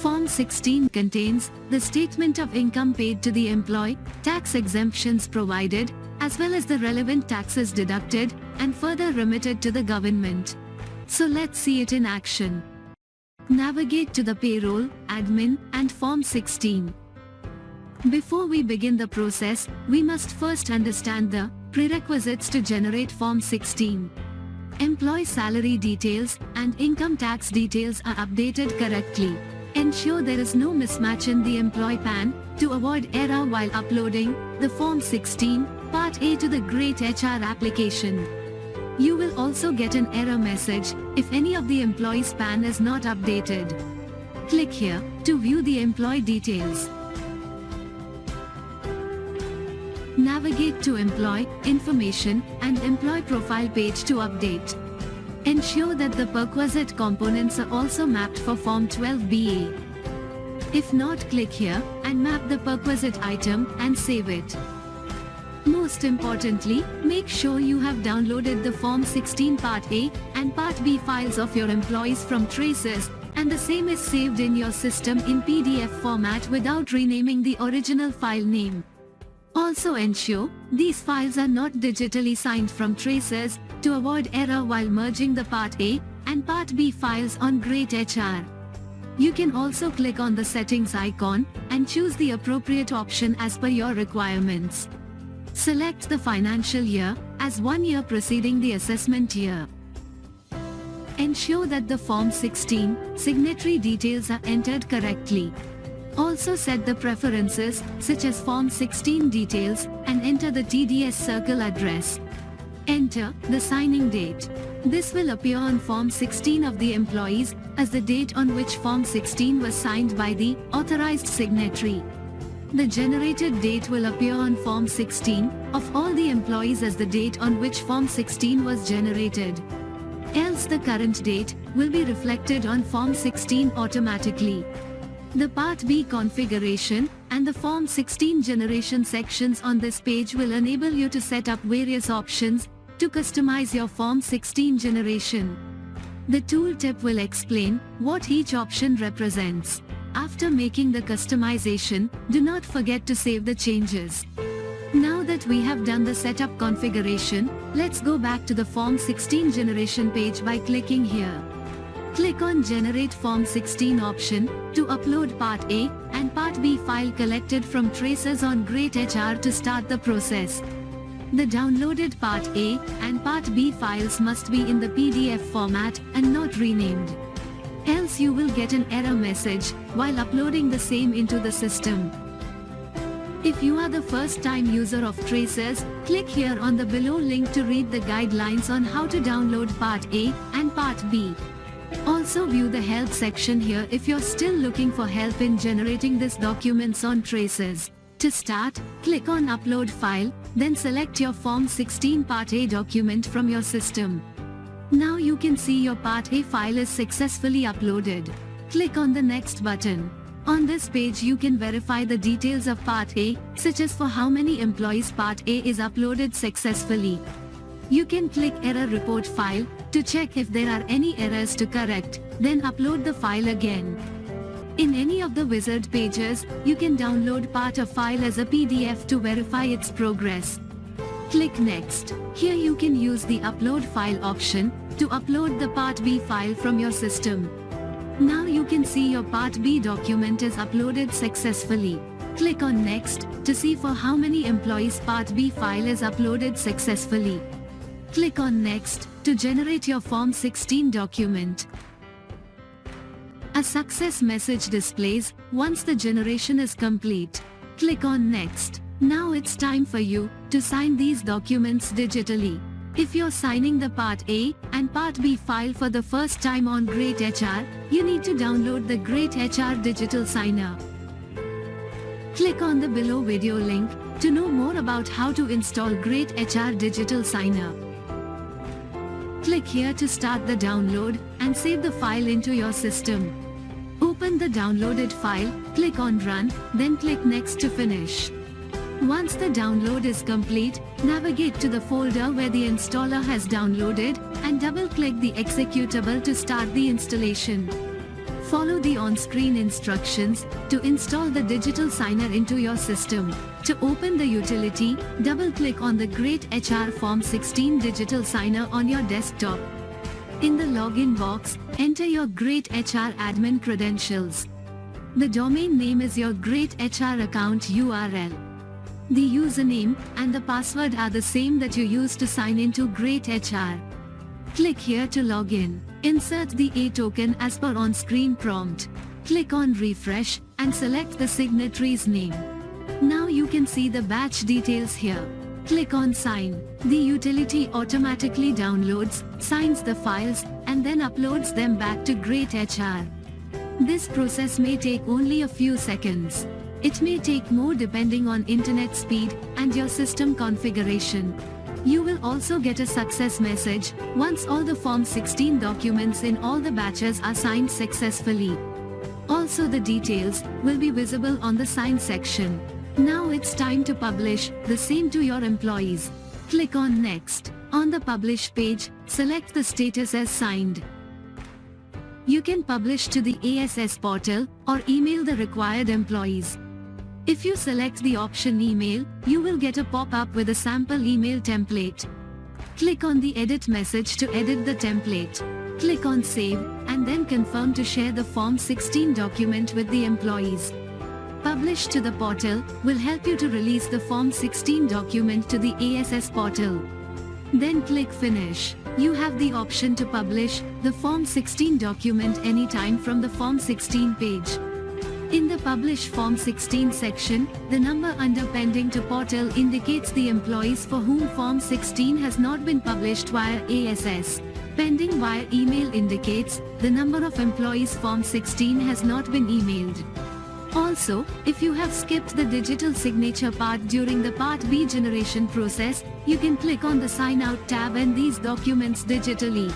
Form 16 contains the statement of income paid to the employee, tax exemptions provided, as well as the relevant taxes deducted and further remitted to the government. So let's see it in action. Navigate to the Payroll, Admin, and Form 16. Before we begin the process, we must first understand the prerequisites to generate Form 16. Employee salary details and income tax details are updated correctly. Ensure there is no mismatch in the employee PAN to avoid error while uploading the Form 16 Part A to the Great HR application. You will also get an error message if any of the employee's PAN is not updated. Click here to view the employee details. Navigate to Employee Information and Employee Profile page to update. Ensure that the perquisite components are also mapped for Form 12BA. If not, click here and map the perquisite item and save it. Most importantly, make sure you have downloaded the Form 16 Part A and Part B files of your employees from Traces, and the same is saved in your system in PDF format without renaming the original file name. Also ensure these files are not digitally signed from Traces to avoid error while merging the Part A and Part B files on Great HR. You can also click on the settings icon and choose the appropriate option as per your requirements. Select the financial year as 1 year preceding the assessment year. Ensure that the Form 16 signatory details are entered correctly. Also set the preferences such as Form 16 details and enter the TDS circle address. Enter the signing date. This will appear on Form 16 of the employees as the date on which Form 16 was signed by the authorized signatory. The generated date will appear on Form 16 of all the employees as the date on which Form 16 was generated. Else the current date will be reflected on Form 16 automatically. The Part B configuration and the Form 16 generation sections on this page will enable you to set up various options to customize your Form 16 generation. The tooltip will explain what each option represents. After making the customization, do not forget to save the changes. Now that we have done the setup configuration, let's go back to the Form 16 generation page by clicking here. Click on Generate Form 16 option to upload Part A and Part B file collected from Traces on Great HR to start the process. The downloaded Part A and Part B files must be in the PDF format and not renamed. Else you will get an error message while uploading the same into the system. If you are the first time user of Traces, click here on the below link to read the guidelines on how to download Part A and Part B. Also view the help section here if you're still looking for help in generating these documents on Traces. To start, click on Upload File, then select your Form 16 Part A document from your system. Now you can see your Part A file is successfully uploaded. Click on the Next button. On this page you can verify the details of Part A, such as for how many employees Part A is uploaded successfully. You can click Error Report File to check if there are any errors to correct, then upload the file again. In any of the wizard pages, you can download part of file as a PDF to verify its progress. Click Next. Here you can use the Upload File option to upload the Part B file from your system. Now you can see your Part B document is uploaded successfully. Click on Next to see for how many employees Part B file is uploaded successfully. Click on Next to generate your Form 16 document. A success message displays once the generation is complete. Click on Next. Now it's time for you to sign these documents digitally. If you're signing the Part A and Part B file for the first time on Great HR, you need to download the Great HR Digital Signer. Click on the below video link to know more about how to install Great HR Digital Signer. Click here to start the download and save the file into your system. Open the downloaded file, click on Run, then click Next to finish. Once the download is complete, navigate to the folder where the installer has downloaded and double-click the executable to start the installation. Follow the on-screen instructions to install the digital signer into your system. To open the utility, double-click on the Great HR Form 16 digital signer on your desktop. In the login box, enter your Great HR admin credentials. The domain name is your Great HR account URL. The username and the password are the same that you use to sign into Great HR. Click here to log in. Insert the A token as per on-screen prompt. Click on refresh and select the signatory's name. Now you can see the batch details here. Click on sign. The utility automatically downloads, signs the files, and then uploads them back to Great HR. This process may take only a few seconds. It may take more depending on internet speed and your system configuration. You will also get a success message once all the Form 16 documents in all the batches are signed successfully. Also, the details will be visible on the sign section. Now it's time to publish the same to your employees. Click on Next. On the Publish page, select the status as signed. You can publish to the ASS portal or email the required employees. If you select the option Email, you will get a pop-up with a sample email template. Click on the Edit message to edit the template. Click on Save, and then confirm to share the Form 16 document with the employees. Publish to the portal will help you to release the Form 16 document to the ASS portal. Then click Finish. You have the option to publish the Form 16 document anytime from the Form 16 page. In the Publish Form 16 section, the number under Pending to Portal indicates the employees for whom Form 16 has not been published via ASS. Pending via email indicates the number of employees Form 16 has not been emailed. Also, if you have skipped the digital signature part during the Part B generation process, you can click on the Sign Out tab and these documents digitally.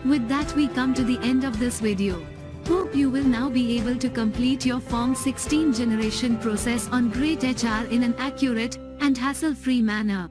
With that, we come to the end of this video. Hope you will now be able to complete your Form 16 generation process on Great HR in an accurate and hassle-free manner.